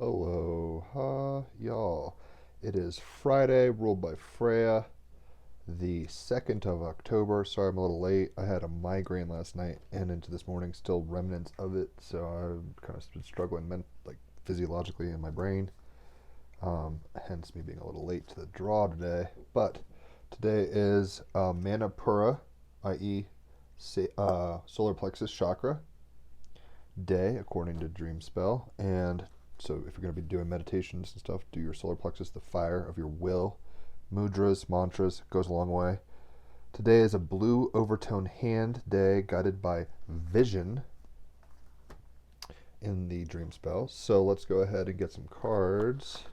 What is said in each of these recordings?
Aloha, y'all. It is Friday, ruled by Freya, the 2nd of October. Sorry I'm a little late. I had a migraine last night and into this morning, still remnants of it, so I've kind of been struggling physiologically in my brain. Hence me being a little late to the draw today. But today is Manipura, i.e., solar plexus chakra day, according to Dream Spell. And so if you're going to be doing meditations and stuff, do your solar plexus, the fire of your will. Mudras, mantras, goes a long way. Today is a blue overtone hand day guided by vision in the Dream Spell. So let's go ahead and get some cards.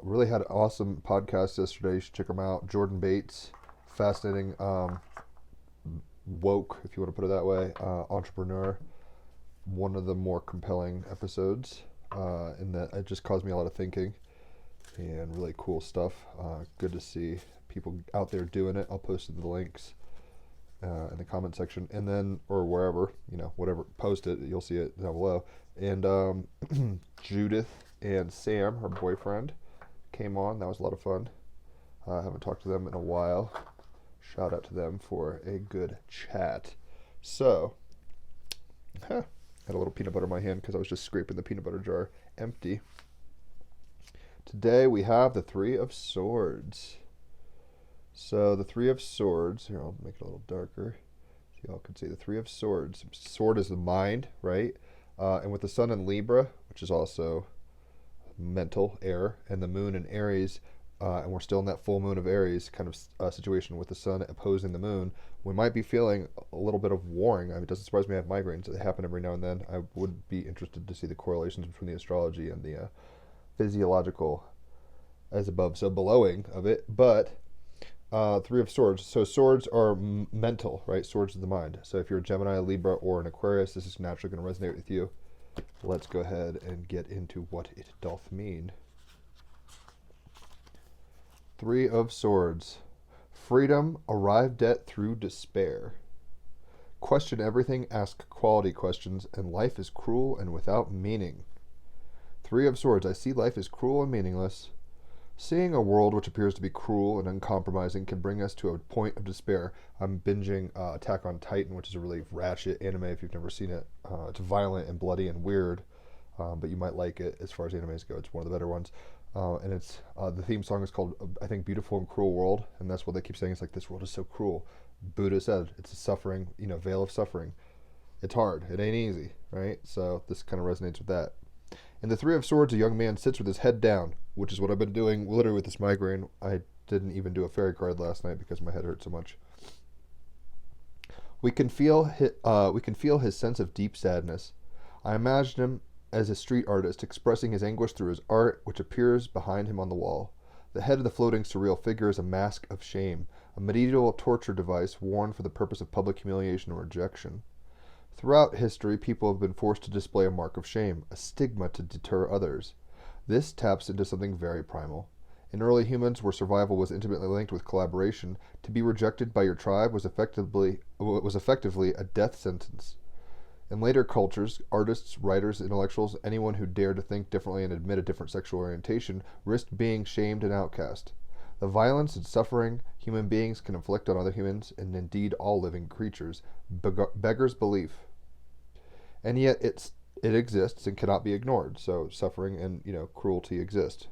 Really had an awesome podcast yesterday. You should check them out. Jordan Bates, fascinating, woke, if you want to put it that way, entrepreneur. One of the more compelling episodes, in that it just caused me a lot of thinking and really cool stuff. Good to see people out there doing it. I'll post the links in the comment section, and then, or wherever, whatever, post it, you'll see it down below. And Judith and Sam, her boyfriend, came on. That was a lot of fun. I haven't talked to them in a while. Shout out to them for a good chat. So, had a little peanut butter in my hand because I was just scraping the peanut butter jar empty. Today we have the Three of Swords. So the Three of Swords, here I'll make it a little darker so y'all can see. The Three of Swords. Sword is the mind, right? And with the Sun in Libra, which is also mental, air, and the Moon in Aries, and we're still in that full moon of Aries kind of situation with the Sun opposing the Moon, we might be feeling a little bit of warring. I mean, it doesn't surprise me I have migraines. They happen every now and then. I would be interested to see the correlations between the astrology and the physiological as above, so belowing of it. But Three of Swords. So swords are mental, right? Swords of the mind. So if you're a Gemini, Libra, or an Aquarius, this is naturally going to resonate with you. Let's go ahead and get into what it doth mean. Three of Swords. Freedom arrived at through despair. Question everything, ask quality questions, and life is cruel and without meaning. Three of Swords. I see life as cruel and meaningless. Seeing a world which appears to be cruel and uncompromising can bring us to a point of despair. I'm binging Attack on Titan, which is a really ratchet anime if you've never seen it. It's violent and bloody and weird, but you might like it as far as animes go. It's one of the better ones. And it's the theme song is called, I think, Beautiful and Cruel World, and that's what they keep saying. It's like, this world is so cruel. Buddha said it's a suffering, veil of suffering. It's hard. It ain't easy, right? So this kind of resonates with that. In the Three of Swords, a young man sits with his head down, which is what I've been doing literally with this migraine. I didn't even do a fairy card last night because my head hurt so much. We can feel his sense of deep sadness. I imagine him as a street artist expressing his anguish through his art, which appears behind him on the wall. The head of the floating surreal figure is a mask of shame, a medieval torture device worn for the purpose of public humiliation or rejection. Throughout history, people have been forced to display a mark of shame, a stigma to deter others. This taps into something very primal. In early humans, where survival was intimately linked with collaboration, to be rejected by your tribe was effectively a death sentence. In later cultures, artists, writers, intellectuals, anyone who dared to think differently and admit a different sexual orientation, risked being shamed and outcast. The violence and suffering human beings can inflict on other humans, and indeed all living creatures, beggars belief. And yet it exists and cannot be ignored. So suffering and cruelty exist.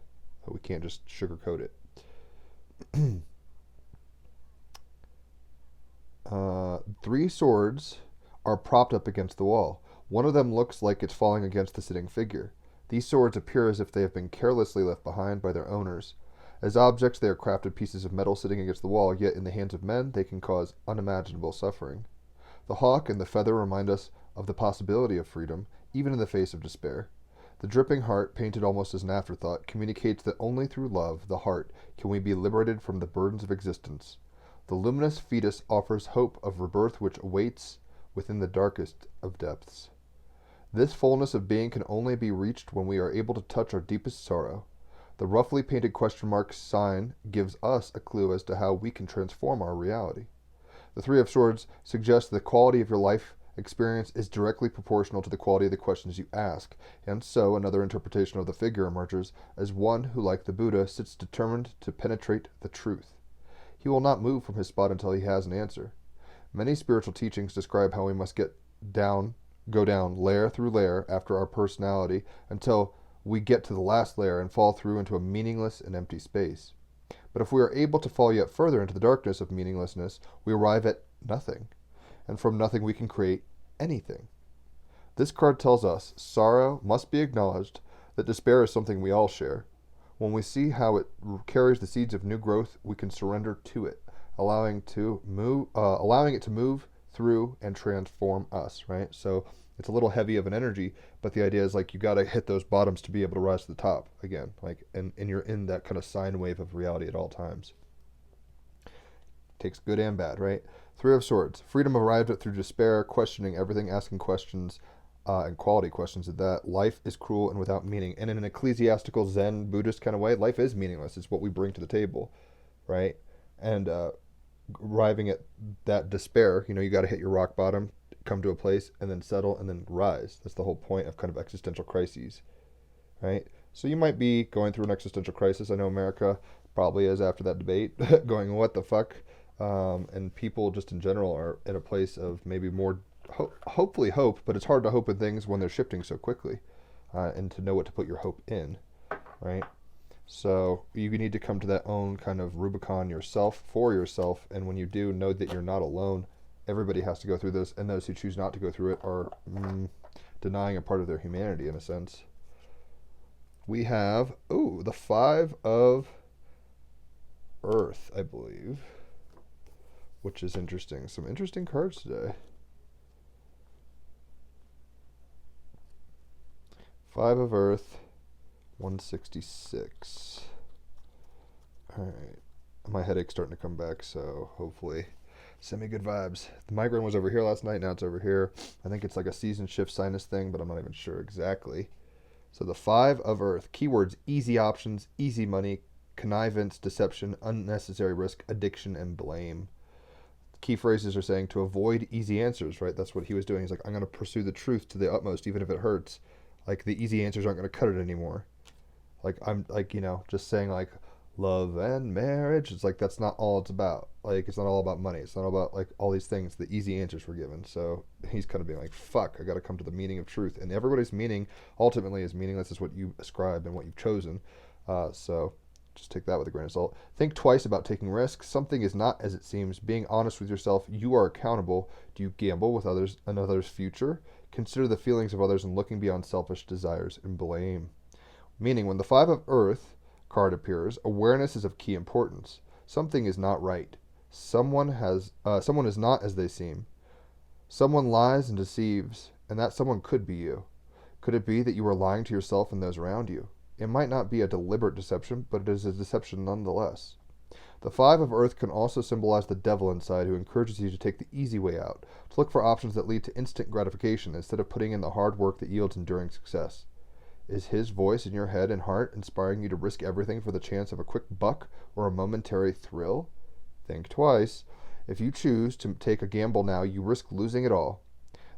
We can't just sugarcoat it. Three swords are propped up against the wall. One of them looks like it's falling against the sitting figure. These swords appear as if they have been carelessly left behind by their owners. As objects, they are crafted pieces of metal sitting against the wall, yet in the hands of men, they can cause unimaginable suffering. The hawk and the feather remind us of the possibility of freedom, even in the face of despair. The dripping heart, painted almost as an afterthought, communicates that only through love, the heart, can we be liberated from the burdens of existence. The luminous fetus offers hope of rebirth which awaits within the darkest of depths. This fullness of being can only be reached when we are able to touch our deepest sorrow. The roughly painted question mark sign gives us a clue as to how we can transform our reality. The Three of Swords suggests the quality of your life Experience is directly proportional to the quality of the questions you ask, and so another interpretation of the figure emerges as one who, like the Buddha, sits determined to penetrate the truth. He will not move from his spot until he has an answer. Many spiritual teachings describe how we must go down layer through layer after our personality until we get to the last layer and fall through into a meaningless and empty space. But if we are able to fall yet further into the darkness of meaninglessness, we arrive at nothing. And from nothing we can create anything. This card tells us sorrow must be acknowledged, that despair is something we all share. When we see how it carries the seeds of new growth, we can surrender to it, allowing it to move through and transform us, right? So it's a little heavy of an energy, but the idea is like you got to hit those bottoms to be able to rise to the top again, like, and you're in that kind of sine wave of reality at all times. Takes good and bad, right? Three of Swords. Freedom arrived at through despair, questioning everything, asking questions, and quality questions at that. Life is cruel and without meaning. And in an ecclesiastical Zen Buddhist kind of way, life is meaningless. It's what we bring to the table, right? And arriving at that despair, you got to hit your rock bottom, come to a place, and then settle, and then rise. That's the whole point of kind of existential crises, right? So you might be going through an existential crisis. I know America probably is after that debate, going, what the fuck? And people just in general are at a place of maybe more hopefully hope, but it's hard to hope in things when they're shifting so quickly, and to know what to put your hope in, right? So you need to come to that own kind of Rubicon yourself, for yourself, and when you do, know that you're not alone. Everybody has to go through this, and those who choose not to go through it are denying a part of their humanity in a sense. We have, the Five of Earth, I believe, which is interesting. Some interesting cards today. Five of Earth, 166. Alright. My headache's starting to come back, so hopefully send me good vibes. The migraine was over here last night, now it's over here. I think it's like a season shift sinus thing, but I'm not even sure exactly. So the Five of Earth. Keywords: easy options, easy money, connivance, deception, unnecessary risk, addiction, and blame. Key phrases are saying to avoid easy answers, right? That's what he was doing. He's like, I'm going to pursue the truth to the utmost, even if it hurts. Like, the easy answers aren't going to cut it anymore. Like, I'm like, just saying like love and marriage. It's like, that's not all it's about. Like, it's not all about money. It's not all about like all these things. The easy answers were given. So he's kind of being like, fuck, I got to come to the meaning of truth. And everybody's meaning ultimately is meaningless, is what you ascribe and what you've chosen. So just take that with a grain of salt. Think twice about taking risks. Something is not as it seems. Being honest with yourself. You are accountable. Do you gamble with others and others' future? Consider the feelings of others and looking beyond selfish desires and blame. Meaning, when the Five of Earth card appears, awareness is of key importance. Something is not right. Someone is not as they seem. Someone lies and deceives, and that someone could be you. Could it be that you are lying to yourself and those around you? It might not be a deliberate deception, but it is a deception nonetheless. The Five of Earth can also symbolize the devil inside, who encourages you to take the easy way out, to look for options that lead to instant gratification instead of putting in the hard work that yields enduring success. Is his voice in your head and heart inspiring you to risk everything for the chance of a quick buck or a momentary thrill? Think twice. If you choose to take a gamble now, you risk losing it all.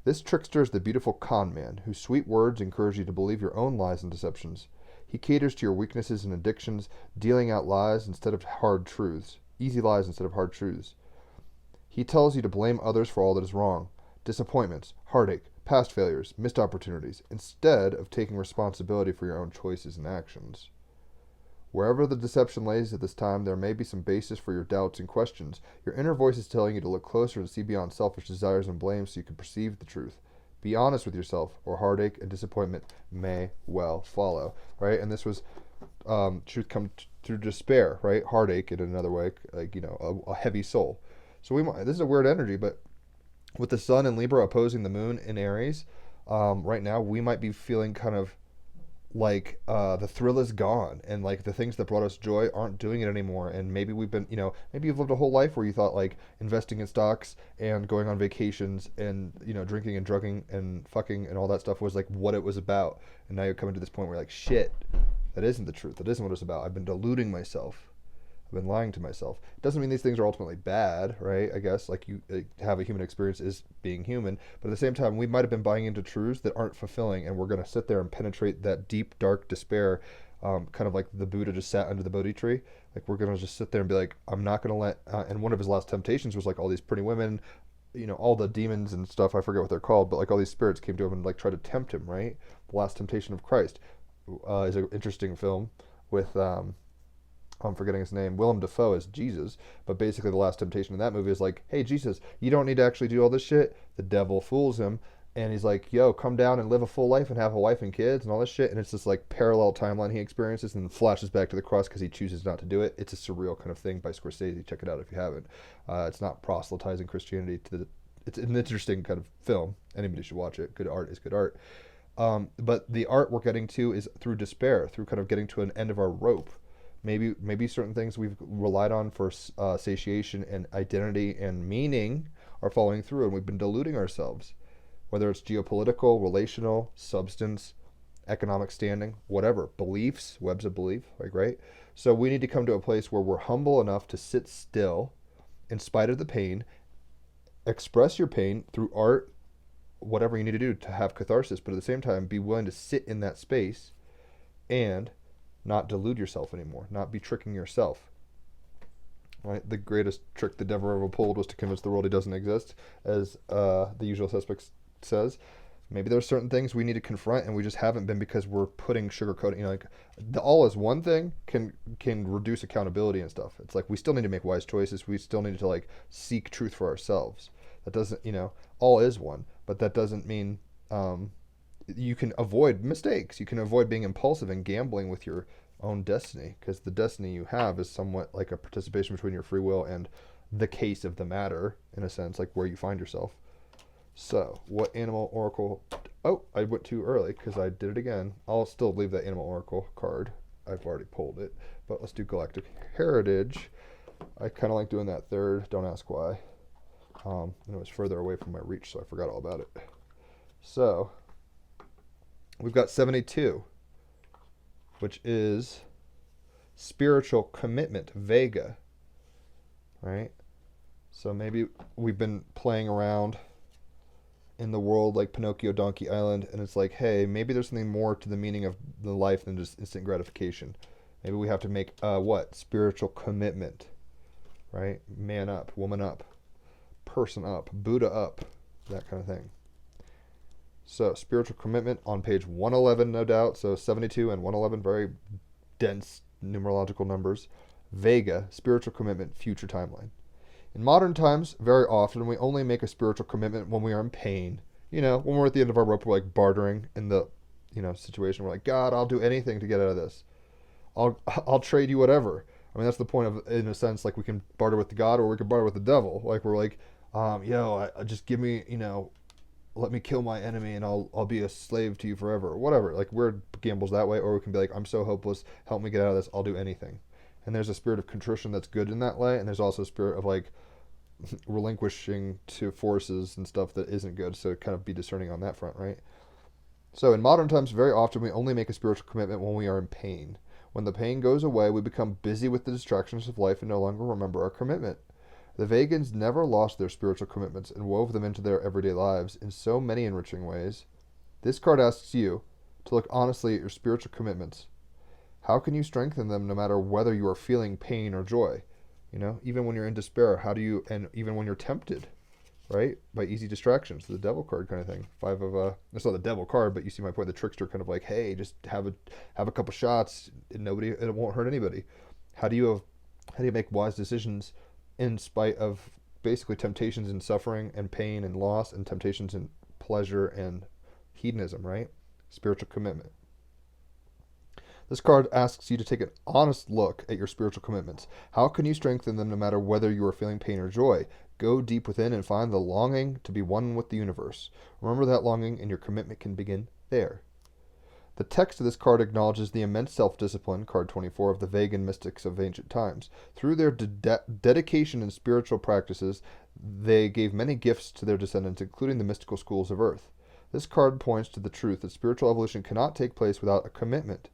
This trickster is the beautiful con man, whose sweet words encourage you to believe your own lies and deceptions. He caters to your weaknesses and addictions, dealing out lies instead of hard truths. Easy lies instead of hard truths. He tells you to blame others for all that is wrong. Disappointments, heartache, past failures, missed opportunities, instead of taking responsibility for your own choices and actions. Wherever the deception lays at this time, there may be some basis for your doubts and questions. Your inner voice is telling you to look closer to see beyond selfish desires and blame so you can perceive the truth. Be honest with yourself, or heartache and disappointment may well follow, right? And this was truth come through despair, right? Heartache in another way, like, a heavy soul. So this is a weird energy, but with the sun in Libra opposing the moon in Aries, right now we might be feeling kind of like the thrill is gone, and like the things that brought us joy aren't doing it anymore. And maybe we've been, maybe you've lived a whole life where you thought like investing in stocks and going on vacations and drinking and drugging and fucking and all that stuff was like what it was about. And now you're coming to this point where you're like, shit, that isn't the truth. That isn't what it's about. I've been deluding myself. I've been lying to myself. It doesn't mean these things are ultimately bad, right? I guess like you have a human experience is being human, but at the same time, we might have been buying into truths that aren't fulfilling, and we're going to sit there and penetrate that deep, dark despair, kind of like the Buddha just sat under the Bodhi tree. Like we're going to just sit there and be like, I'm not going to let. And one of his last temptations was like all these pretty women, all the demons and stuff. I forget what they're called, but like all these spirits came to him and like tried to tempt him. Right, The Last Temptation of Christ is an interesting film with I'm forgetting his name. Willem Dafoe as Jesus, but basically the last temptation in that movie is like, hey Jesus, you don't need to actually do all this shit. The devil fools him, and he's like, yo, come down and live a full life and have a wife and kids and all this shit. And it's this like parallel timeline he experiences and flashes back to the cross because he chooses not to do it. It's a surreal kind of thing by Scorsese. Check it out if you haven't. It's not proselytizing Christianity to the. It's an interesting kind of film. Anybody should watch it. Good art is good art. But the art we're getting to is through despair, through kind of getting to an end of our rope. Maybe certain things we've relied on for satiation and identity and meaning are falling through, and we've been deluding ourselves. Whether it's geopolitical, relational, substance, economic standing, whatever, beliefs, webs of belief, like right. So we need to come to a place where we're humble enough to sit still, in spite of the pain, express your pain through art, whatever you need to do to have catharsis, but at the same time, be willing to sit in that space and not delude yourself anymore, not be tricking yourself. Right? The greatest trick the devil ever pulled was to convince the world he doesn't exist, as The Usual Suspects says. Maybe there's certain things we need to confront, and we just haven't been because we're putting sugarcoating. Like the all is one thing can reduce accountability and stuff. It's like we still need to make wise choices. We still need to like seek truth for ourselves. That doesn't, all is one, but that doesn't mean you can avoid mistakes. You can avoid being impulsive and gambling with your own destiny, because the destiny you have is somewhat like a participation between your free will and the case of the matter, in a sense, like where you find yourself. So, what animal oracle? Oh, I went too early because I did it again. I'll still leave that animal oracle card. I've already pulled it, but let's do galactic heritage. I kind of like doing that third. Don't ask why. And it was further away from my reach, so I forgot all about it. So, we've got 72, which is spiritual commitment, Vega, right? So maybe we've been playing around in the world like Pinocchio Donkey Island, and it's like, hey, maybe there's something more to the meaning of the life than just instant gratification. Maybe we have to make spiritual commitment, right? Man up, woman up, person up, Buddha up, that kind of thing. So spiritual commitment on page 111, no doubt. So 72 and 111, very dense numerological numbers. Vega, spiritual commitment, future timeline. In modern times, very often, we only make a spiritual commitment when we are in pain. When we're at the end of our rope, we're like bartering in the, situation. We're like, God, I'll do anything to get out of this. I'll trade you whatever. I mean, that's the point of, in a sense, like we can barter with the God or we can barter with the devil. Like we're like, just give me, let me kill my enemy and I'll be a slave to you forever, or whatever. Like we're gambles that way, or we can be like, I'm so hopeless, help me get out of this, I'll do anything. And there's a spirit of contrition that's good in that way, and there's also a spirit of like relinquishing to forces and stuff that isn't good. So kind of be discerning on that front, right? So in modern times, very often we only make a spiritual commitment when we are in pain. When the pain goes away, we become busy with the distractions of life and no longer remember our commitment. The Vegans never lost their spiritual commitments and wove them into their everyday lives in so many enriching ways. This card asks you to look honestly at your spiritual commitments. How can you strengthen them no matter whether you are feeling pain or joy? Even when you're in despair, and even when you're tempted, right? By easy distractions, the devil card kind of thing. That's not the devil card, but you see my point, the trickster kind of like, hey, just have a couple shots, and it won't hurt anybody. How do you make wise decisions in spite of basically temptations and suffering and pain and loss and temptations and pleasure and hedonism, right? Spiritual commitment. This card asks you to take an honest look at your spiritual commitments. How can you strengthen them no matter whether you are feeling pain or joy? Go deep within and find the longing to be one with the universe. Remember that longing, and your commitment can begin there. The text of this card acknowledges the immense self-discipline, card 24, of the Vegan mystics of ancient times. Through their dedication and spiritual practices, they gave many gifts to their descendants, including the mystical schools of Earth. This card points to the truth that spiritual evolution cannot take place without a commitment.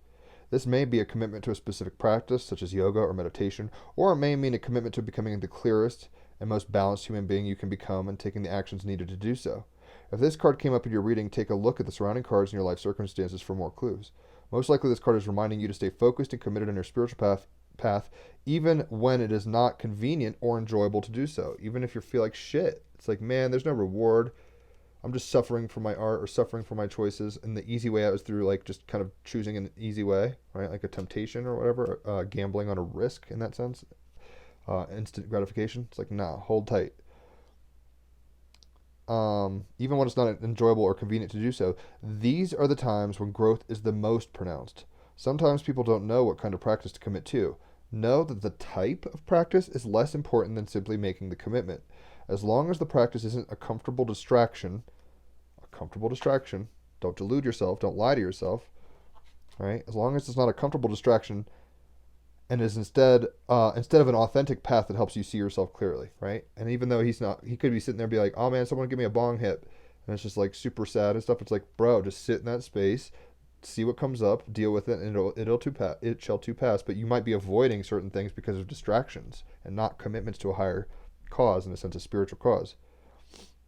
This may be a commitment to a specific practice, such as yoga or meditation, or it may mean a commitment to becoming the clearest and most balanced human being you can become and taking the actions needed to do so. If this card came up in your reading, take a look at the surrounding cards in your life circumstances for more clues. Most likely this card is reminding you to stay focused and committed on your spiritual path, even when it is not convenient or enjoyable to do so. Even if you feel like shit. It's like, man, there's no reward. I'm just suffering for my art or suffering for my choices. And the easy way out is through like just kind of choosing an easy way, right? Like a temptation or whatever, gambling on a risk in that sense. Instant gratification. It's like, nah, hold tight. Even when it's not enjoyable or convenient to do so, these are the times when growth is the most pronounced. Sometimes people don't know what kind of practice to commit to. Know that the type of practice is less important than simply making the commitment. As long as the practice isn't a comfortable distraction, don't delude yourself, don't lie to yourself, right? As long as it's not a comfortable distraction and is instead of an authentic path that helps you see yourself clearly, right? And even though he could be sitting there and be like, oh man, someone give me a bong hit, and it's just like super sad and stuff. It's like, bro, just sit in that space, see what comes up, deal with it, and it shall too pass. But you might be avoiding certain things because of distractions and not commitments to a higher cause, in a sense, a spiritual cause,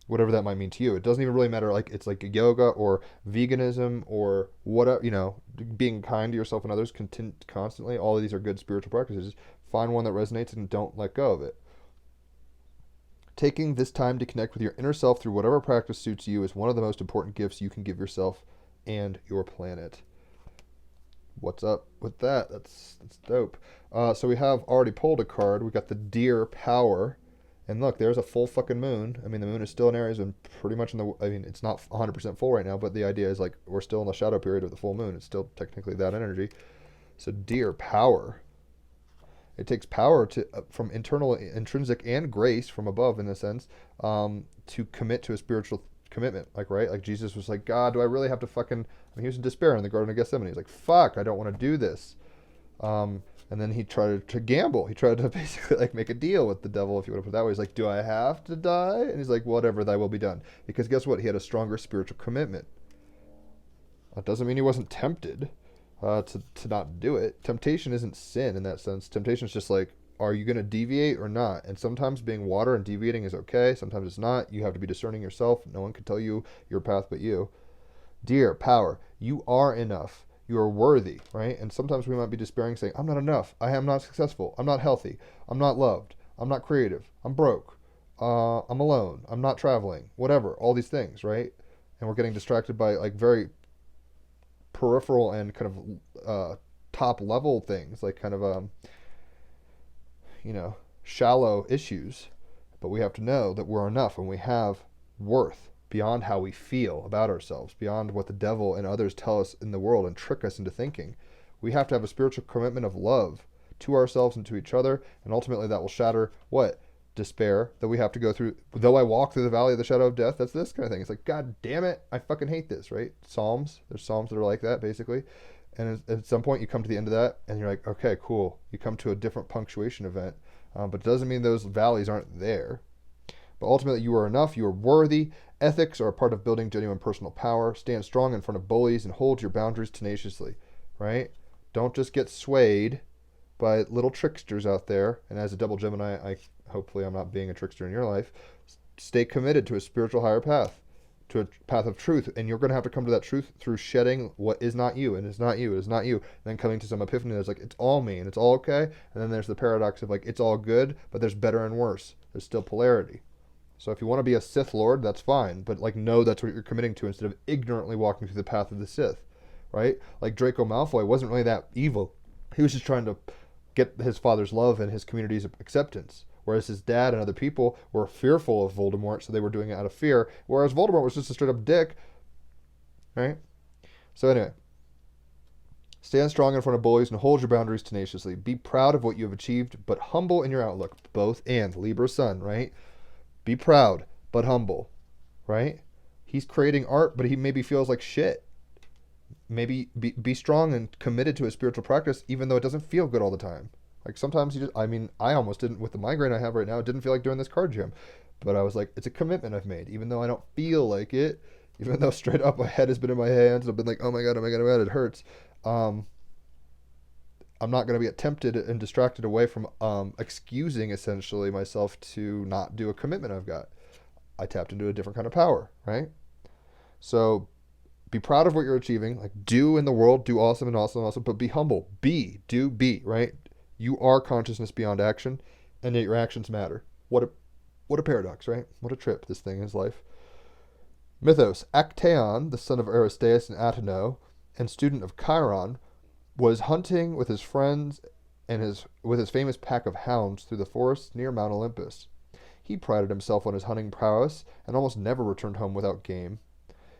whatever that might mean to you. It doesn't even really matter. Like, it's like yoga or veganism or whatever, being kind to yourself and others constantly. All of these are good spiritual practices. Find one that resonates and don't let go of it. Taking this time to connect with your inner self through whatever practice suits you is one of the most important gifts you can give yourself and your planet. What's up with that? That's dope. So we have already pulled a card. We got the Deer Power. And look, there's a full fucking moon. I mean, the moon is still in Aries and pretty much it's not 100% full right now, but the idea is like we're still in the shadow period of the full moon. It's still technically that energy. So Deer Power. It takes power from internal, intrinsic, and grace from above, in a sense, to commit to a spiritual commitment. Like, right? Like Jesus was like, God, do I really have to fucking... he was in despair in the Garden of Gethsemane. He's like, fuck, I don't want to do this. And then he tried to gamble. He tried to basically like make a deal with the devil, if you want to put it that way. He's like, do I have to die? And he's like, whatever, thy will be done. Because guess what? He had a stronger spiritual commitment. That doesn't mean he wasn't tempted to not do it. Temptation isn't sin in that sense. Temptation is just like, are you going to deviate or not? And sometimes being water and deviating is okay. Sometimes it's not. You have to be discerning yourself. No one can tell you your path but you. Dear Power, you are enough. You are worthy, right? And sometimes we might be despairing, saying, I'm not enough. I am not successful. I'm not healthy. I'm not loved. I'm not creative. I'm broke. I'm alone. I'm not traveling. Whatever. All these things, right? And we're getting distracted by like very peripheral and kind of top level things, like kind of, shallow issues. But we have to know that we're enough and we have worth beyond how we feel about ourselves, beyond what the devil and others tell us in the world and trick us into thinking. We have to have a spiritual commitment of love to ourselves and to each other, and ultimately that will shatter what? Despair that we have to go through. Though I walk through the valley of the shadow of death, that's this kind of thing. It's like, God damn it, I fucking hate this, right? There's Psalms that are like that, basically. And at some point you come to the end of that, and you're like, okay, cool. You come to a different punctuation event, but it doesn't mean those valleys aren't there. But ultimately, you are enough. You are worthy. Ethics are a part of building genuine personal power. Stand strong in front of bullies and hold your boundaries tenaciously, right? Don't just get swayed by little tricksters out there. And as a double Gemini, hopefully I'm not being a trickster in your life. Stay committed to a spiritual higher path, to a path of truth. And you're going to have to come to that truth through shedding what is not you. And it's not you. It is not you. And then coming to some epiphany that's like, it's all me and it's all okay. And then there's the paradox of like, it's all good, but there's better and worse. There's still polarity. So if you want to be a Sith Lord, that's fine. But like, know that's what you're committing to instead of ignorantly walking through the path of the Sith, right? Like Draco Malfoy wasn't really that evil. He was just trying to get his father's love and his community's acceptance. Whereas his dad and other people were fearful of Voldemort, so they were doing it out of fear. Whereas Voldemort was just a straight up dick, right? So anyway, stand strong in front of bullies and hold your boundaries tenaciously. Be proud of what you have achieved, but humble in your outlook. Both and. Libra sun, right? Be proud, but humble, right? He's creating art, but he maybe feels like shit. Maybe be strong and committed to a spiritual practice, even though it doesn't feel good all the time. Like sometimes I almost didn't, with the migraine I have right now, it didn't feel like doing this card gym. But I was like, it's a commitment I've made, even though I don't feel like it, even though straight up my head has been in my hands and I've been like, oh my God, it hurts. I'm not going to get tempted and distracted away from excusing essentially myself to not do a commitment I've got. I tapped into a different kind of power, right? So be proud of what you're achieving. Like, do in the world, do awesome and awesome and awesome, but be humble. Be, right? You are consciousness beyond action, and yet your actions matter. What a paradox, right? What a trip this thing is life. Mythos. Actaeon, the son of Aristeus and Ateneo, and student of Chiron, was hunting with his friends and with his famous pack of hounds through the forests near Mount Olympus. He prided himself on his hunting prowess and almost never returned home without game.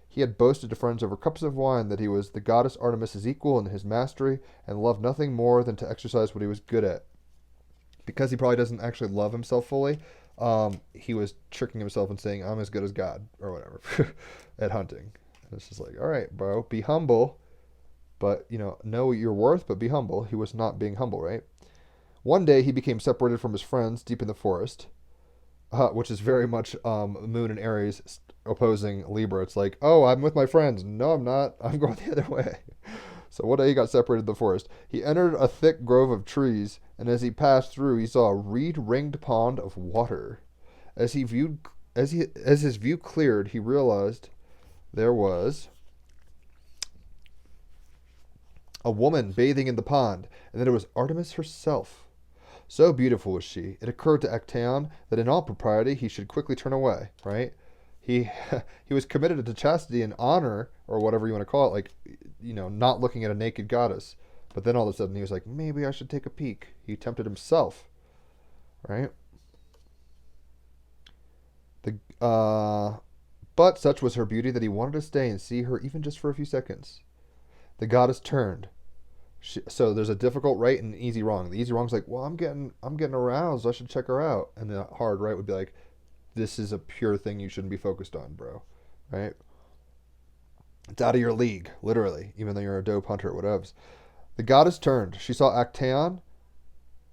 He had boasted to friends over cups of wine that he was the goddess Artemis's equal in his mastery and loved nothing more than to exercise what he was good at. Because he probably doesn't actually love himself fully, he was tricking himself and saying, I'm as good as God, or whatever, at hunting. And it's just like, all right, bro, be humble, but, know your worth, but be humble. He was not being humble, right? One day he became separated from his friends deep in the forest, which is very much Moon and Aries opposing Libra. It's like, oh, I'm with my friends. No, I'm not. I'm going the other way. So one day he got separated in the forest. He entered a thick grove of trees, and as he passed through, he saw a reed-ringed pond of water. As his view cleared, he realized there was a woman bathing in the pond, and that it was Artemis herself. So beautiful was she, it occurred to Actaeon that in all propriety he should quickly turn away, right? He he was committed to chastity and honor, or whatever you want to call it, like, not looking at a naked goddess. But then all of a sudden he was like, maybe I should take a peek. He tempted himself, right? But such was her beauty that he wanted to stay and see her even just for a few seconds. The goddess turned. So there's a difficult right and an easy wrong. The easy wrong's like, well, I'm getting aroused. I should check her out. And the hard right would be like, this is a pure thing you shouldn't be focused on, bro. Right? It's out of your league, literally, even though you're a dope hunter, whatevs. The goddess turned. She saw Actaeon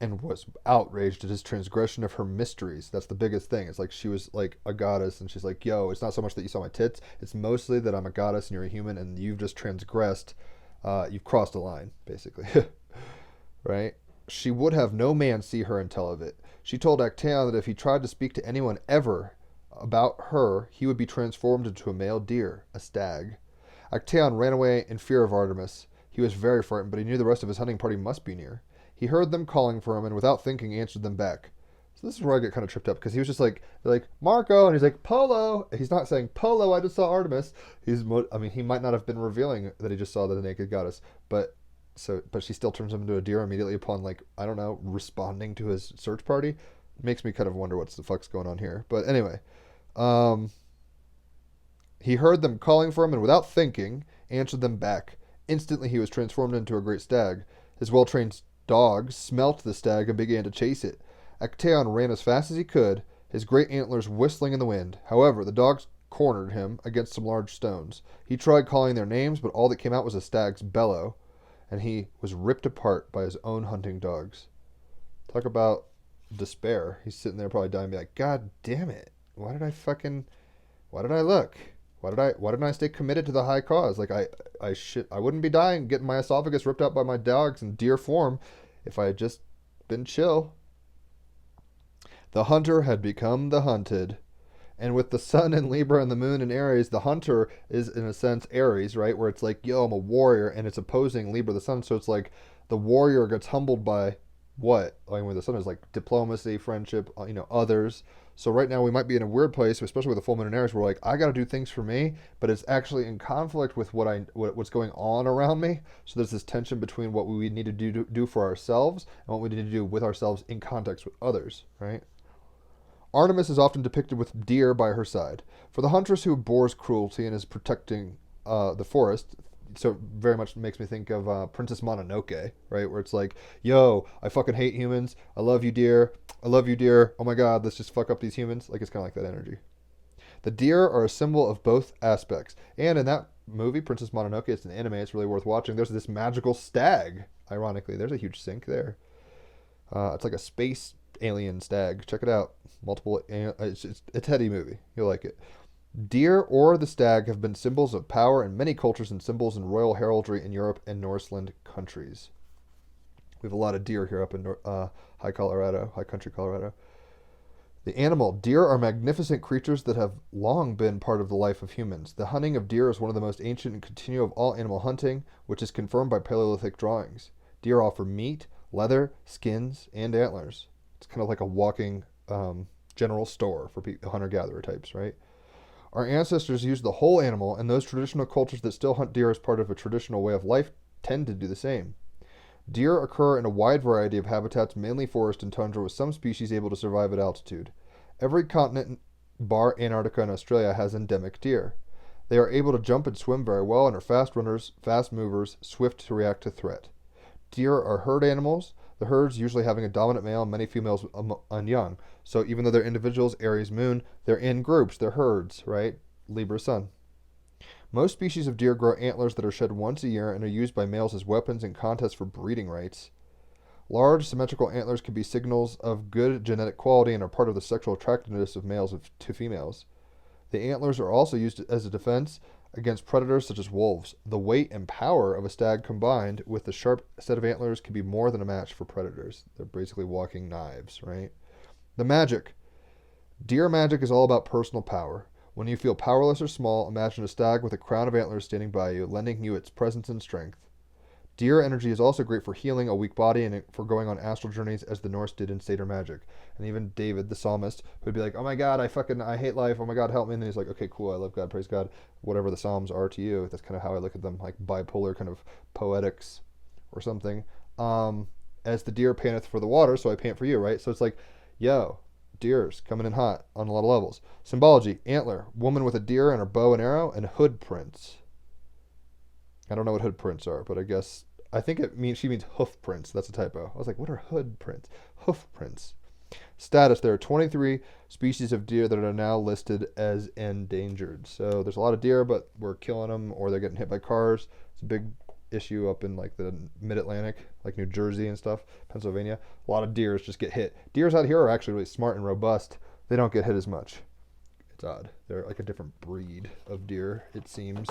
and was outraged at his transgression of her mysteries. That's the biggest thing. It's like she was like a goddess, and she's like, yo, it's not so much that you saw my tits. It's mostly that I'm a goddess and you're a human, and you've just transgressed. You've crossed a line, basically. Right? She would have no man see her and tell of it. She told Actaeon that if he tried to speak to anyone ever about her, he would be transformed into a male deer, a stag. Actaeon ran away in fear of Artemis. He was very frightened, but he knew the rest of his hunting party must be near. He heard them calling for him, and without thinking, answered them back. So this is where I get kind of tripped up, because he was just like, they're like, Marco, and he's like, Polo. He's not saying, Polo, I just saw Artemis. He might not have been revealing that he just saw the naked goddess, but she still turns him into a deer immediately upon, like, I don't know, responding to his search party. It makes me kind of wonder what's the fuck's going on here. But anyway, he heard them calling for him, and without thinking, answered them back. Instantly he was transformed into a great stag. His well-trained dogs smelt the stag and began to chase it. Actaeon ran as fast as he could, his great antlers whistling in the wind. However, the dogs cornered him against some large stones. He tried calling their names, but all that came out was a stag's bellow, and he was ripped apart by his own hunting dogs. Talk about despair. He's sitting there probably dying, be like, God damn it. Why did I look? Why didn't I stay committed to the high cause? Like, I wouldn't be dying, getting my esophagus ripped out by my dogs in deer form if I had just been chill. The hunter had become the hunted. And with the sun in Libra and the moon in Aries, the hunter is, in a sense, Aries, right? Where it's like, yo, I'm a warrior, and it's opposing Libra, the sun. So it's like the warrior gets humbled by what? I mean, the sun is like diplomacy, friendship, others. So right now we might be in a weird place, especially with the full moon in Aries, where like, I got to do things for me, but it's actually in conflict with what's going on around me. So there's this tension between what we need to do for ourselves and what we need to do with ourselves in context with others, right? Artemis is often depicted with deer by her side. For the huntress who abhors cruelty and is protecting the forest, so very much makes me think of Princess Mononoke, right? Where it's like, yo, I fucking hate humans. I love you, deer. I love you, deer. Oh my God, let's just fuck up these humans. Like, it's kind of like that energy. The deer are a symbol of both aspects. And in that movie, Princess Mononoke, it's an anime. It's really worth watching. There's this magical stag. Ironically, there's a huge sync there. It's like a space alien stag. Check it out. It's a Teddy movie. You'll like it. Deer or the stag have been symbols of power in many cultures and symbols in royal heraldry in Europe and Norseland countries. We have a lot of deer here up in high country Colorado. The animal. Deer are magnificent creatures that have long been part of the life of humans. The hunting of deer is one of the most ancient and continual of all animal hunting, which is confirmed by Paleolithic drawings. Deer offer meat, leather, skins, and antlers. It's kind of like a walking general store for hunter-gatherer types, right? Our ancestors used the whole animal, and those traditional cultures that still hunt deer as part of a traditional way of life tend to do the same. Deer occur in a wide variety of habitats, mainly forest and tundra, with some species able to survive at altitude. Every continent, bar Antarctica and Australia, has endemic deer. They are able to jump and swim very well and are fast runners, fast movers, swift to react to threat. Deer are herd animals, the herds usually having a dominant male and many females and young. So even though they're individuals, Aries moon, they're in groups, they're herds, right? Libra sun. Most species of deer grow antlers that are shed once a year and are used by males as weapons in contests for breeding rights. Large, symmetrical antlers can be signals of good genetic quality and are part of the sexual attractiveness of males to females. The antlers are also used as a defense against predators such as wolves. The weight and power of a stag combined with the sharp set of antlers can be more than a match for predators. They're basically walking knives, right? The magic. Deer magic is all about personal power. When you feel powerless or small, imagine a stag with a crown of antlers standing by you, lending you its presence and strength. Deer energy is also great for healing a weak body and for going on astral journeys, as the Norse did in Satyr magic. And even David, the psalmist, would be like, "Oh my God, I hate life. Oh my God, help me." And then he's like, "Okay, cool. I love God. Praise God." Whatever the psalms are to you, that's kind of how I look at them, like bipolar kind of poetics or something. As the deer panteth for the water, so I pant for you, right? So it's like, yo, deer's coming in hot on a lot of levels. Symbology: antler, woman with a deer and her bow and arrow, and hood prints. I don't know what hood prints are, but I think she means hoof prints. That's a typo. I was like, what are hood prints? Hoof prints. Status: there are 23 species of deer that are now listed as endangered. So there's a lot of deer, but we're killing them or they're getting hit by cars. It's a big issue up in like the mid-Atlantic, like New Jersey and stuff, Pennsylvania. A lot of deers just get hit. Deers out here are actually really smart and robust. They don't get hit as much. It's odd. They're like a different breed of deer, it seems.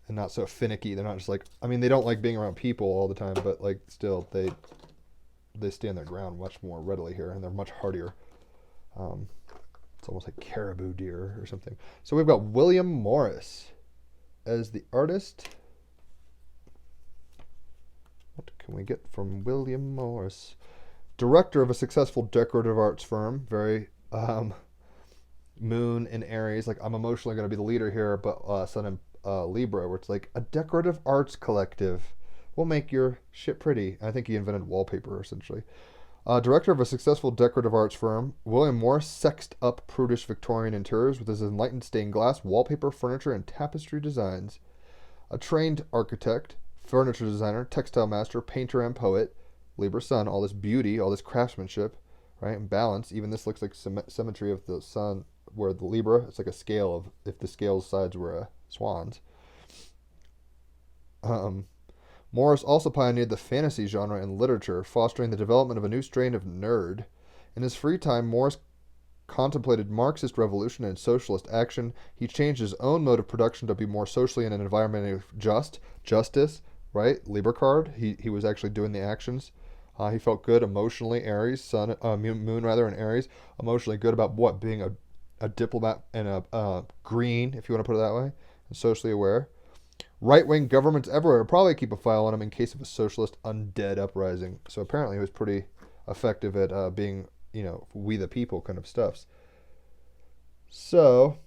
And not so finicky. They're not just like, I mean, they don't like being around people all the time, but like still they stand their ground much more readily here, and they're much hardier. It's almost like caribou deer or something. So we've got William Morris as the artist. What can we get from William Morris? Director of a successful decorative arts firm. Very moon in Aries. Like, I'm emotionally going to be the leader here, but sun in Libra, where it's like a decorative arts collective will make your shit pretty. I think he invented wallpaper, essentially. Director of a successful decorative arts firm, William Morris sexed up prudish Victorian interiors with his enlightened stained glass, wallpaper, furniture, and tapestry designs. A trained architect, furniture designer, textile master, painter, and poet, Libra sun, all this beauty, all this craftsmanship, right, and balance. Even this looks like symmetry of the sun, where the Libra, it's like a scale of, if the scale's sides were swans. Morris also pioneered the fantasy genre in literature, fostering the development of a new strain of nerd. In his free time, Morris contemplated Marxist revolution and socialist action. He changed his own mode of production to be more socially and environmentally justice, right? Libra card. He was actually doing the actions. He felt good emotionally, Aries, sun, moon rather, in Aries, emotionally good about what? Being a diplomat and a green, if you want to put it that way, and socially aware. Right-wing governments everywhere probably keep a file on him in case of a socialist undead uprising. So apparently he was pretty effective at being, we the people kind of stuffs. So,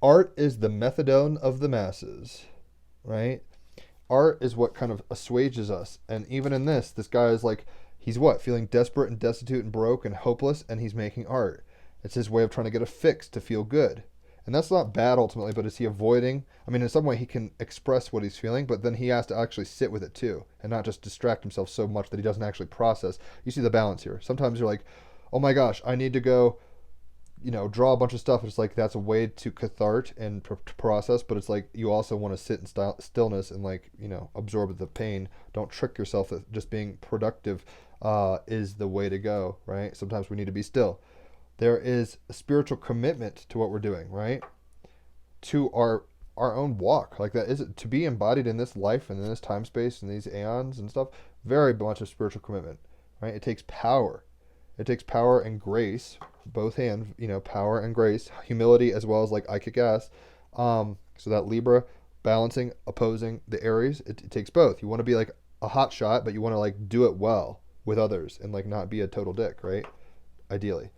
art is the methadone of the masses, right? Art is what kind of assuages us. And even in this guy is like, he's what? Feeling desperate and destitute and broke and hopeless, and he's making art. It's his way of trying to get a fix to feel good. And that's not bad ultimately, but is he avoiding? I mean, in some way he can express what he's feeling, but then he has to actually sit with it too, and not just distract himself so much that he doesn't actually process. You see the balance here. Sometimes you're like, oh my gosh, I need to go, draw a bunch of stuff. It's like, that's a way to cathart and to process, but it's like you also want to sit in stillness and absorb the pain. Don't trick yourself that just being productive is the way to go, right? Sometimes we need to be still. There is a spiritual commitment to what we're doing, right? To our our own walk. Like that is it to be embodied in this life and in this time space and these aeons and stuff. Very much a spiritual commitment, right? It takes power. It takes power and grace, both hands, power and grace, humility as well as like I kick ass. So that Libra balancing, opposing the Aries, it takes both. You want to be like a hot shot, but you want to like do it well with others and like not be a total dick, right? Ideally.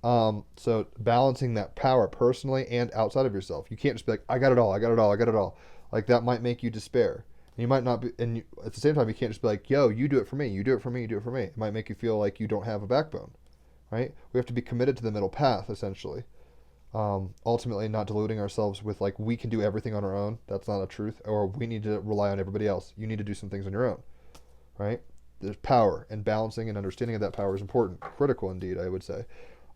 So balancing that power personally and outside of yourself. You can't just be like, I got it all, I got it all, I got it all. Like that might make you despair. And you might not be, and at the same time, you can't just be like, yo, you do it for me, you do it for me, you do it for me. It might make you feel like you don't have a backbone, right? We have to be committed to the middle path, essentially. Ultimately not deluding ourselves with like, we can do everything on our own. That's not a truth. Or we need to rely on everybody else. You need to do some things on your own, right? There's power, and balancing and understanding of that power is important. Critical indeed, I would say.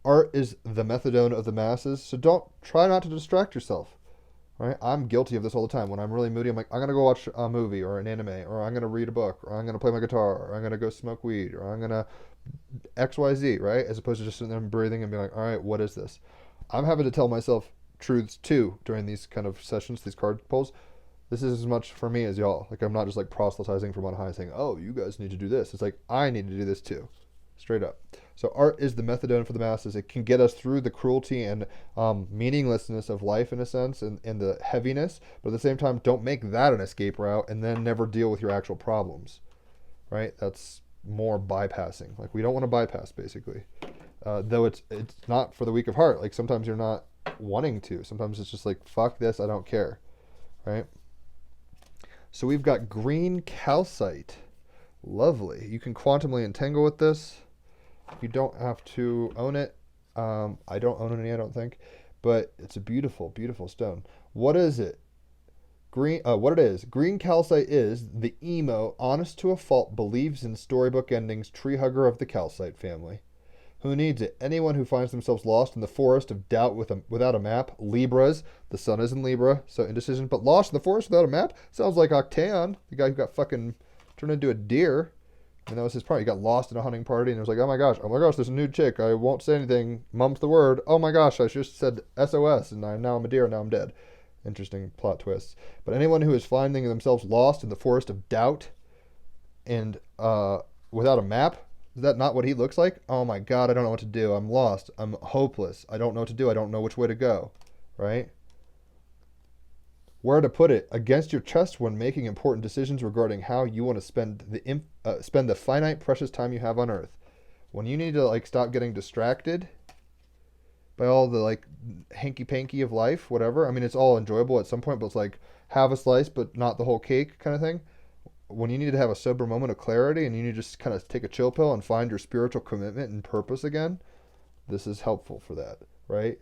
Art is the methadone of the masses, so try not to distract yourself, right? I'm guilty of this all the time. When I'm really moody, I'm like, I'm going to go watch a movie or an anime, or I'm going to read a book, or I'm going to play my guitar, or I'm going to go smoke weed, or I'm going to XYZ, right? As opposed to just sitting there and breathing and being like, all right, what is this? I'm having to tell myself truths too during these kind of sessions, these card pulls. This is as much for me as y'all. Like, I'm not just like proselytizing from on high saying, oh, you guys need to do this. It's like, I need to do this too. Straight up. So art is the methadone for the masses. It can get us through the cruelty and meaninglessness of life in a sense, and the heaviness. But at the same time, don't make that an escape route and then never deal with your actual problems, right? That's more bypassing. Like, we don't want to bypass, basically. Though it's not for the weak of heart. Like, sometimes you're not wanting to. Sometimes it's just like, fuck this, I don't care, right? So we've got green calcite. Lovely. You can quantumly entangle with this. You don't have to own it. I don't own any, I don't think, but it's a beautiful, beautiful stone. What is it? What it is? Green calcite is the emo, honest to a fault, believes in storybook endings, tree hugger of the calcite family. Who needs it? Anyone who finds themselves lost in the forest of doubt without a map. Libras. The sun is in Libra, so indecision. But lost in the forest without a map? Sounds like Octeon, the guy who got fucking turned into a deer. And that was his part. He got lost in a hunting party and it was like, oh my gosh, there's a new chick. I won't say anything. Mum's the word. Oh my gosh, I just said SOS and now I'm a deer, now I'm dead. Interesting plot twists. But anyone who is finding themselves lost in the forest of doubt and without a map, is that not what he looks like? Oh my God, I don't know what to do. I'm lost. I'm hopeless. I don't know what to do. I don't know which way to go. Right? Where to put it? Against your chest when making important decisions regarding how you want to spend the finite, precious time you have on Earth. When you need to like stop getting distracted by all the like hanky-panky of life, whatever. I mean, it's all enjoyable at some point, but it's like have a slice, but not the whole cake kind of thing. When you need to have a sober moment of clarity and you need to just kind of take a chill pill and find your spiritual commitment and purpose again, this is helpful for that, right?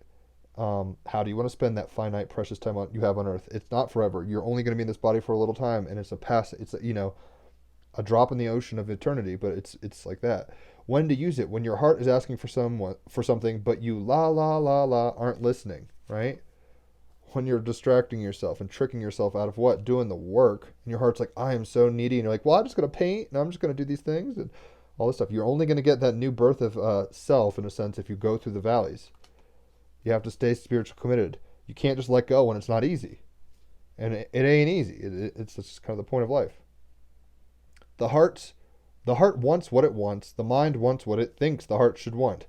How do you want to spend that finite, precious time you have on Earth? It's not forever. You're only going to be in this body for a little time, and it's a drop in the ocean of eternity. But it's like that. When to use it? When your heart is asking for something, but you aren't listening, right? When you're distracting yourself and tricking yourself out of what? Doing the work, and your heart's like, I am so needy, and you're like, well, I'm just going to paint, and I'm just going to do these things, and all this stuff. You're only going to get that new birth of self, in a sense, if you go through the valleys. You have to stay spiritually committed. You can't just let go when it's not easy. And it ain't easy. It's just kind of the point of life. The heart wants what it wants. The mind wants what it thinks the heart should want.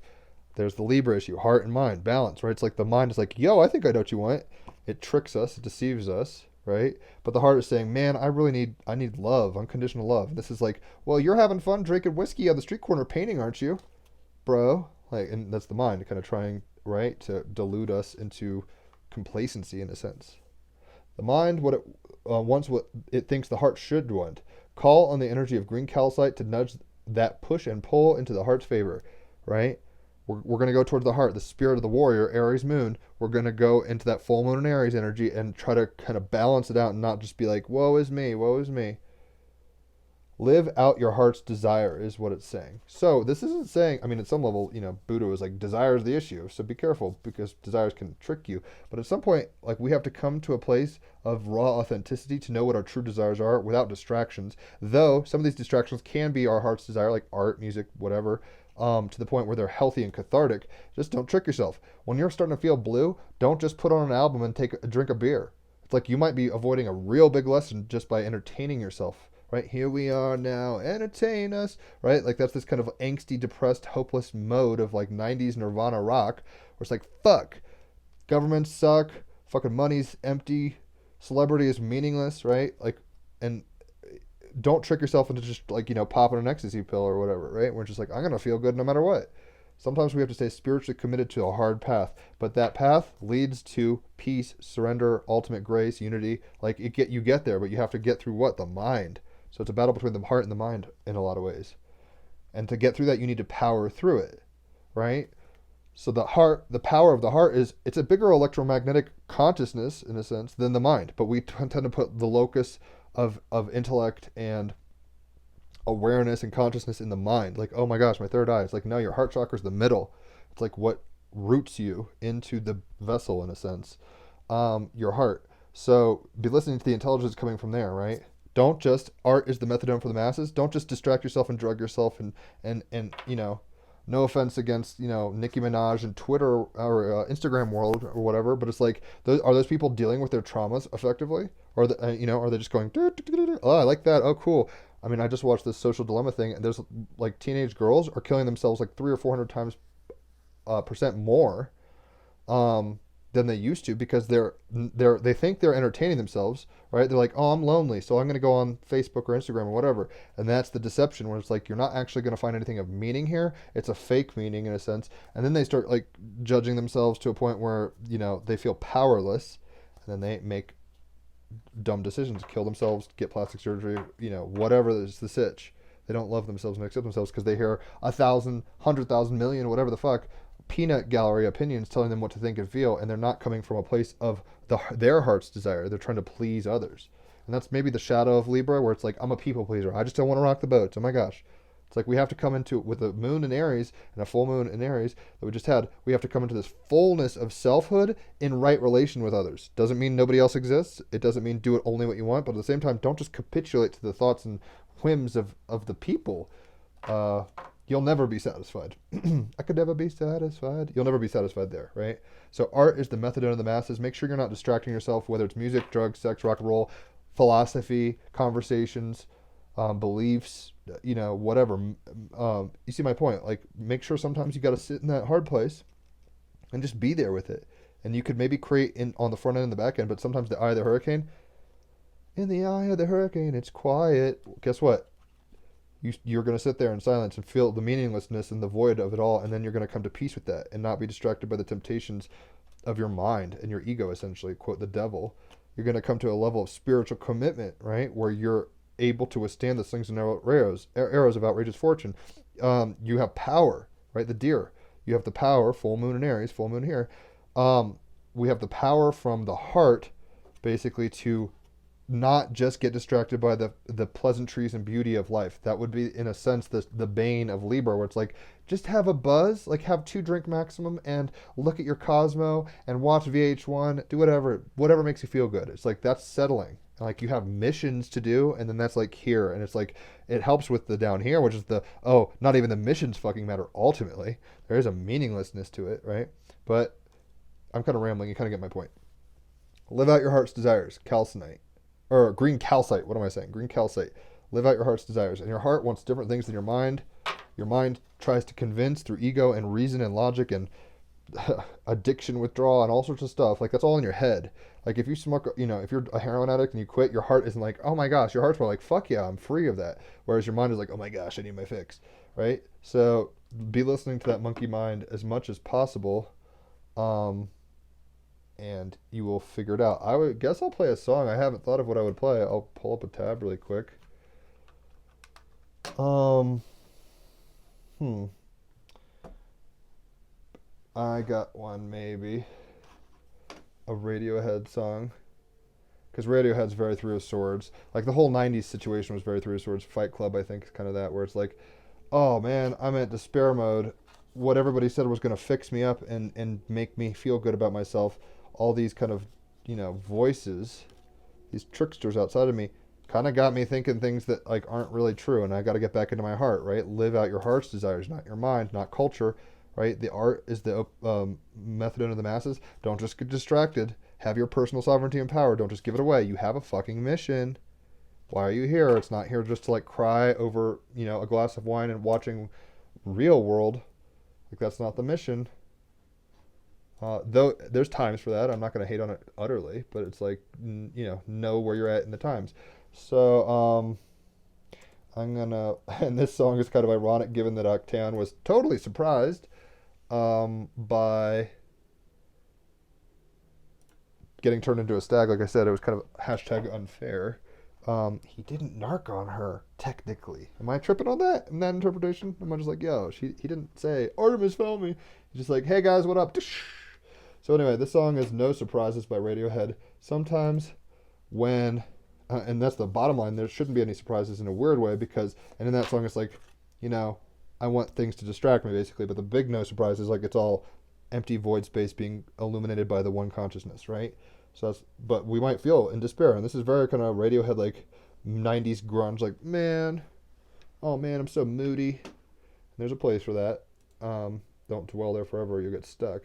There's the Libra issue, heart and mind, balance, right? It's like the mind is like, yo, I think I know what you want. It tricks us, it deceives us, right? But the heart is saying, man, I need love, unconditional love. And this is like, well, you're having fun drinking whiskey on the street corner painting, aren't you, bro? Like, and that's the mind kind of trying, right, to delude us into complacency in a sense. The mind wants what it thinks the heart should want. Call on the energy of green calcite to nudge that push and pull into the heart's favor, right? We're going to go towards the heart, the spirit of the warrior, Aries moon. We're going to go into that full moon and Aries energy and try to kind of balance it out and not just be like, woe is me, woe is me. Live out your heart's desire is what it's saying. So this isn't saying, I mean, at some level, Buddha was like, desire is the issue. So be careful because desires can trick you. But at some point, like, we have to come to a place of raw authenticity to know what our true desires are without distractions. Though some of these distractions can be our heart's desire, like art, music, whatever, to the point where they're healthy and cathartic. Just don't trick yourself. When you're starting to feel blue, don't just put on an album and take a drink of beer. It's like you might be avoiding a real big lesson just by entertaining yourself, right? Here we are now, entertain us, right? Like that's this kind of angsty, depressed, hopeless mode of like 90s Nirvana rock, where it's like, fuck, governments suck, fucking money's empty, celebrity is meaningless, right? Like, and don't trick yourself into just like, popping an ecstasy pill or whatever, right? We're just like, I'm going to feel good no matter what. Sometimes we have to stay spiritually committed to a hard path, but that path leads to peace, surrender, ultimate grace, unity. Like you get there, but you have to get through what? The mind. So it's a battle between the heart and the mind in a lot of ways. And to get through that, you need to power through it, right? So the power of the heart it's a bigger electromagnetic consciousness in a sense than the mind, but we tend to put the locus of intellect and awareness and consciousness in the mind. Like, oh my gosh, my third eye. It's like, no, your heart chakra is the middle. It's like what roots you into the vessel in a sense, your heart. So be listening to the intelligence coming from there, right? Don't just, art is the methadone for the masses. Don't just distract yourself and drug yourself and no offense against, Nicki Minaj and Twitter or Instagram world or whatever, but it's like, are those people dealing with their traumas effectively? Or, are they just going, oh, I like that. Oh, cool. I mean, I just watched this Social Dilemma thing, and there's like teenage girls are killing themselves like 300 or 400 times percent more than they used to because they think they're entertaining themselves, right? They're like, oh, I'm lonely, so I'm going to go on Facebook or Instagram or whatever, and that's the deception where it's like you're not actually going to find anything of meaning here. It's a fake meaning in a sense, and then they start like judging themselves to a point where they feel powerless, and then they make dumb decisions, kill themselves, get plastic surgery, whatever is the sitch. They don't love themselves and accept themselves because they hear 1,000, 100,000, million, whatever the fuck, peanut gallery opinions telling them what to think and feel, and they're not coming from a place of their heart's desire. They're trying to please others. And that's maybe the shadow of Libra, where it's like, I'm a people pleaser. I just don't want to rock the boat. Oh my gosh. It's like we have to come into, with a moon in Aries and a full moon in Aries that we just had, we have to come into this fullness of selfhood in right relation with others. Doesn't mean nobody else exists. It doesn't mean do it only what you want, but at the same time, don't just capitulate to the thoughts and whims of the people. You'll never be satisfied. I could never be satisfied. You'll never be satisfied there, right? So art is the methadone of the masses. Make sure you're not distracting yourself, whether it's music, drugs, sex, rock and roll, philosophy, conversations, beliefs, whatever. You see my point? Like, make sure sometimes you got to sit in that hard place and just be there with it. And you could maybe create on the front end and the back end, but sometimes the eye of the hurricane, in the eye of the hurricane, it's quiet. Guess what? You're going to sit there in silence and feel the meaninglessness and the void of it all, and then you're going to come to peace with that and not be distracted by the temptations of your mind and your ego, essentially, quote, the devil. You're going to come to a level of spiritual commitment, right, where you're able to withstand the slings and arrows of outrageous fortune. You have power, right, the deer. You have the power, full moon in Aries, full moon here. We have the power from the heart, basically, to not just get distracted by the pleasantries and beauty of life. That would be, in a sense, the bane of Libra, where it's like, just have a buzz, like have 2 drink maximum and look at your Cosmo and watch VH1, do whatever makes you feel good. It's like, that's settling. Like, you have missions to do, and then that's like here, and it's like, it helps with the down here, which is not even the missions fucking matter ultimately. There is a meaninglessness to it, right? But I'm kind of rambling, you kind of get my point. Live out your heart's desires, calcinite. Or green calcite, what am I saying? Green calcite. Live out your heart's desires. And your heart wants different things than your mind. Your mind tries to convince through ego and reason and logic and addiction withdrawal and all sorts of stuff. Like, that's all in your head. Like, if you smoke, if you're a heroin addict and you quit, your heart isn't like, oh my gosh. Your heart's more like, fuck yeah, I'm free of that. Whereas your mind is like, oh my gosh, I need my fix. Right? So be listening to that monkey mind as much as possible. And you will figure it out. I would guess I'll play a song. I haven't thought of what I would play. I'll pull up a tab really quick. I got one, maybe. A Radiohead song. Because Radiohead's very Three of Swords. Like, the whole 90s situation was very Three of Swords. Fight Club, I think, is kind of that, where it's like, oh man, I'm at despair mode. What everybody said was going to fix me up and make me feel good about myself. All these kind of, voices, these tricksters outside of me, kind of got me thinking things that like aren't really true, and I got to get back into my heart, right? Live out your heart's desires, not your mind, not culture, right? The art is the methadone of the masses. Don't just get distracted. Have your personal sovereignty and power. Don't just give it away. You have a fucking mission. Why are you here? It's not here just to like cry over, a glass of wine and watching Real World. Like, that's not the mission. Though there's times for that. I'm not going to hate on it utterly, but it's like, know where you're at in the times. So, I'm going to, and this song is kind of ironic given that Octan was totally surprised by getting turned into a stag. Like I said, it was kind of hashtag unfair. He didn't narc on her, technically. Am I tripping on that in that interpretation? Am I just like, yo, he didn't say, Artemis found me. He's just like, hey guys, what up? So anyway, this song is No Surprises by Radiohead. Sometimes when, and that's the bottom line, there shouldn't be any surprises in a weird way because, and in that song it's like, I want things to distract me basically, but the big no surprise is like it's all empty void space being illuminated by the one consciousness, right? So but we might feel in despair, and this is very kind of Radiohead, like 90s grunge, like, man, oh man, I'm so moody. And there's a place for that. Don't dwell there forever, or you'll get stuck.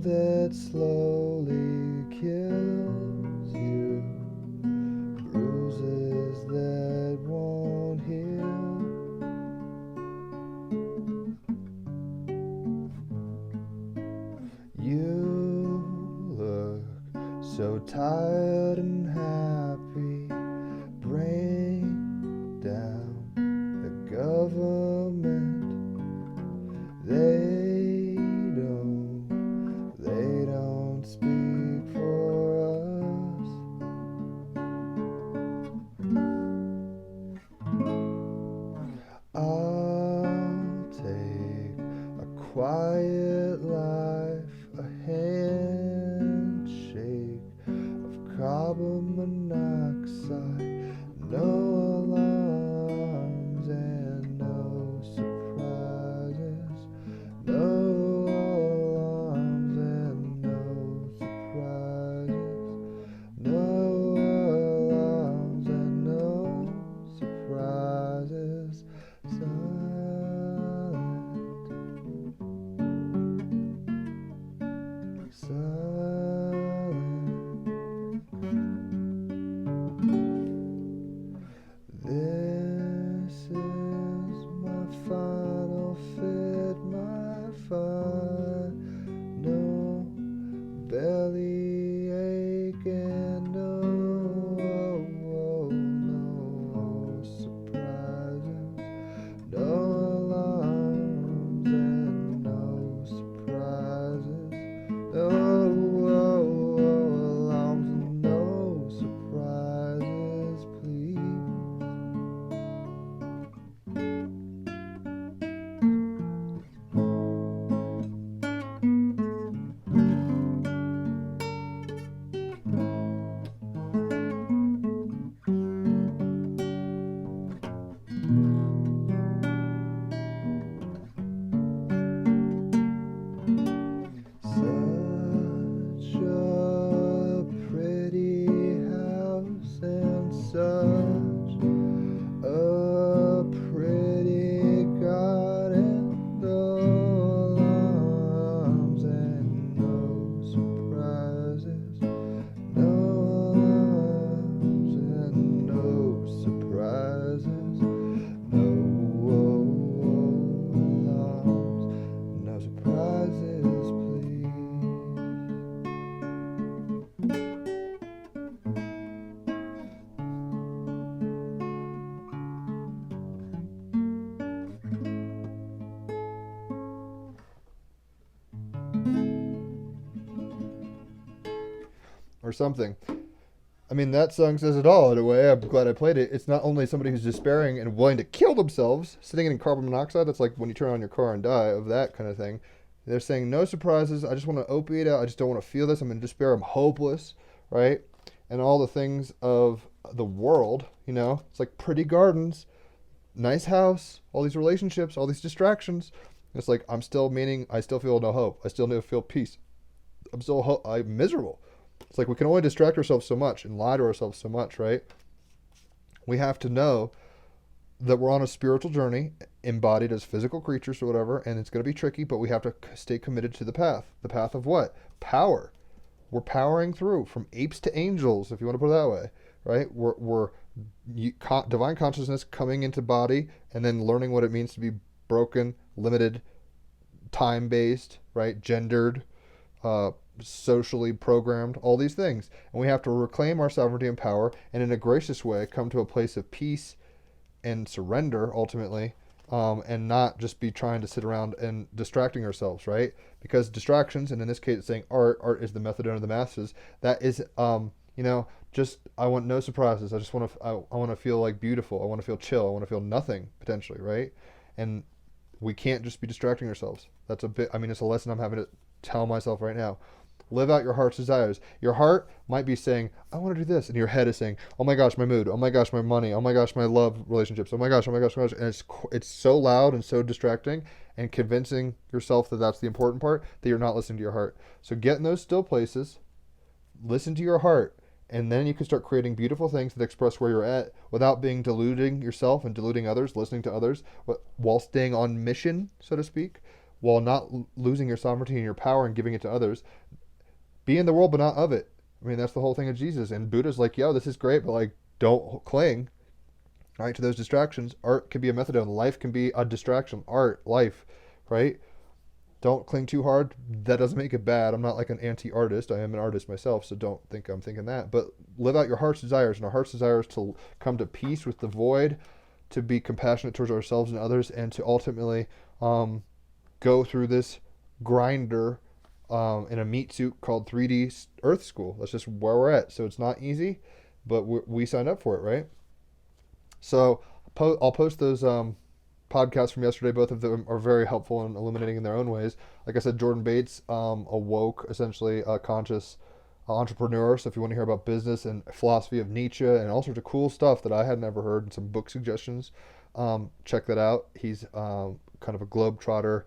That slowly kills you, bruises that won't heal. You look so tired and happy. Bring down the government. They don't speak for us. I'll take a quiet life, a handshake of carbon monoxide, no alarms and no surprises, no or something. I mean, that song says it all in a way. I'm glad I played it. It's not only somebody who's despairing and willing to kill themselves, sitting in carbon monoxide, that's like when you turn on your car and die, of that kind of thing. They're saying, no surprises, I just want to opiate out, I just don't want to feel this, I'm in despair, I'm hopeless, right? And all the things of the world, it's like pretty gardens, nice house, all these relationships, all these distractions. It's like I still feel no hope. I still don't feel peace. I'm miserable. It's like we can only distract ourselves so much and lie to ourselves so much, right? We have to know that we're on a spiritual journey, embodied as physical creatures or whatever, and it's going to be tricky, but we have to stay committed to the path. The path of what? Power. We're powering through from apes to angels, if you want to put it that way, right? We're divine consciousness coming into body and then learning what it means to be broken, limited, time-based, right? Gendered, socially programmed, all these things. And we have to reclaim our sovereignty and power and in a gracious way come to a place of peace and surrender ultimately, and not just be trying to sit around and distracting ourselves, right? Because distractions, and in this case it's saying art is the methadone of the masses. That is, just I want no surprises. I just want to I want to feel like beautiful. I want to feel chill. I want to feel nothing potentially, right? And we can't just be distracting ourselves. That's it's a lesson I'm having to tell myself right now. Live out your heart's desires. Your heart might be saying, I want to do this. And your head is saying, oh my gosh, my mood. Oh my gosh, my money. Oh my gosh, my love relationships. Oh my gosh, oh my gosh, oh my gosh. And it's so loud and so distracting and convincing yourself that that's the important part that you're not listening to your heart. So get in those still places, listen to your heart, and then you can start creating beautiful things that express where you're at without being deluding yourself and deluding others, listening to others, while staying on mission, so to speak, while not losing your sovereignty and your power and giving it to others. Be in the world, but not of it. That's the whole thing of Jesus. And Buddha's like, yo, this is great, but like, don't cling, right, to those distractions. Art can be a methadone. Life can be a distraction. Art, life, right? Don't cling too hard. That doesn't make it bad. I'm not like an anti-artist. I am an artist myself, so don't think I'm thinking that. But live out your heart's desires. And our heart's desires to come to peace with the void, to be compassionate towards ourselves and others, and to ultimately go through this grinder in a meat suit called 3D Earth School. That's just where we're at. So it's not easy, but we signed up for it, right? So I'll post those podcasts from yesterday. Both of them are very helpful and illuminating in their own ways. Like I said, Jordan Bates, a woke, essentially a conscious entrepreneur. So if you want to hear about business and philosophy of Nietzsche and all sorts of cool stuff that I had never heard and some book suggestions, check that out. He's kind of a globetrotter.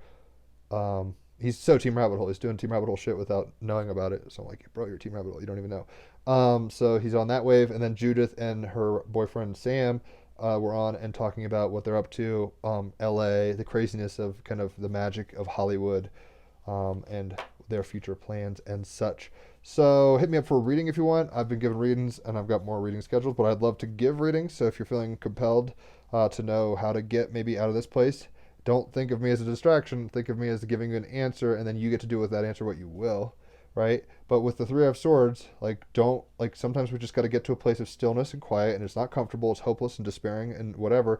He's so Team Rabbit Hole. He's doing Team Rabbit Hole shit without knowing about it. So I'm like, bro, you're Team Rabbit Hole. You don't even know. So he's on that wave. And then Judith and her boyfriend Sam were on and talking about what they're up to. LA, the craziness of kind of the magic of Hollywood, and their future plans and such. So hit me up for a reading if you want. I've been giving readings and I've got more readings scheduled, but I'd love to give readings. So if you're feeling compelled to know how to get maybe out of this place, don't think of me as a distraction. Think of me as giving you an answer, and then you get to do with that answer what you will, right? But with the Three of Swords, sometimes we just got to get to a place of stillness and quiet, and it's not comfortable. It's hopeless and despairing and whatever.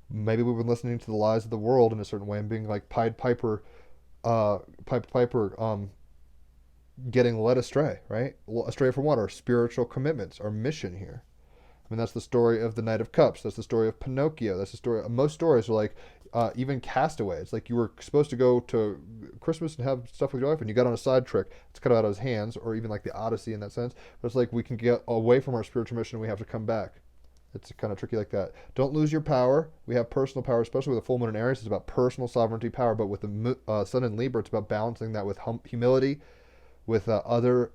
Maybe we've been listening to the lies of the world in a certain way and being like Pied Piper, getting led astray, right? Astray from what? Our spiritual commitments, our mission here. That's the story of the Knight of Cups. That's the story of Pinocchio. That's the story. Most stories are like, even Castaway. It's like you were supposed to go to Christmas and have stuff with your life, and you got on a side trick. It's cut out of his hands, or even like the Odyssey in that sense. But it's like we can get away from our spiritual mission, and we have to come back. It's kind of tricky like that. Don't lose your power. We have personal power, especially with the full moon in Aries. It's about personal sovereignty power. But with the Sun in Libra, it's about balancing that with humility, with other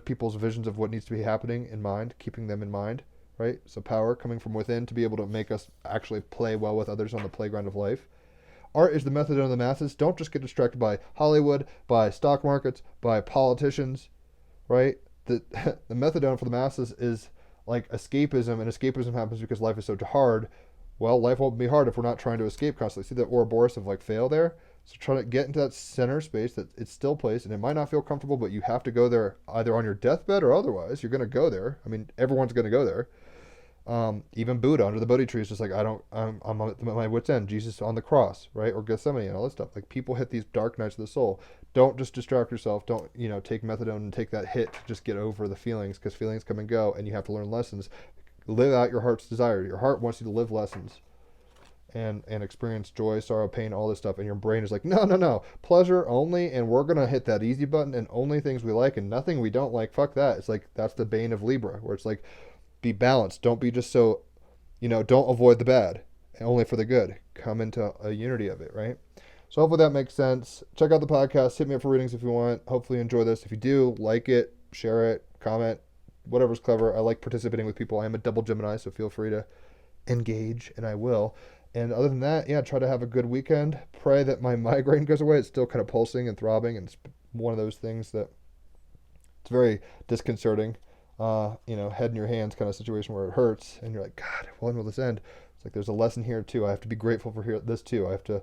people's visions of what needs to be happening in mind, keeping them in mind, right? So power coming from within to be able to make us actually play well with others on the playground of life. Art is the methadone of the masses. Don't just get distracted by Hollywood, by stock markets, by politicians, right? The methadone for the masses is like escapism, and escapism happens because life is so hard. Well, life won't be hard if we're not trying to escape constantly. See that Ouroboros of like fail there? So try to get into that center space that it's still place, and it might not feel comfortable, but you have to go there either on your deathbed or otherwise. You're going to go there. Everyone's going to go there. Even Buddha under the Bodhi tree is just like, I'm at my wit's end. Jesus on the cross, right? Or Gethsemane and all this stuff. Like people hit these dark nights of the soul. Don't just distract yourself. Don't, take methadone and take that hit to just get over the feelings, because feelings come and go, and you have to learn lessons. Live out your heart's desire. Your heart wants you to live lessons. and experience joy, sorrow, pain, all this stuff, and your brain is like, no, no, no, pleasure only, and we're gonna hit that easy button and only things we like and nothing we don't like. Fuck that. It's like that's the bane of Libra, where it's like, be balanced. Don't be just so, don't avoid the bad, only for the good. Come into a unity of it, right? So hopefully that makes sense. Check out the podcast. Hit me up for readings if you want. Hopefully you enjoy this. If you do, like it, share it, comment, whatever's clever. I like participating with people. I am a double Gemini, so feel free to engage, and I will. And other than that, yeah, try to have a good weekend. Pray that my migraine goes away. It's still kind of pulsing and throbbing, and it's one of those things that it's very disconcerting. Head in your hands kind of situation where it hurts, and you're like, God, when will this end? It's like there's a lesson here too. I have to be grateful for this too. I have to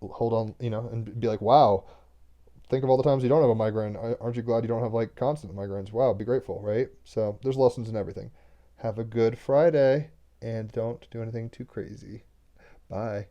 hold on, and be like, wow, think of all the times you don't have a migraine. Aren't you glad you don't have like constant migraines? Wow, be grateful, right? So there's lessons in everything. Have a good Friday, and don't do anything too crazy. Bye.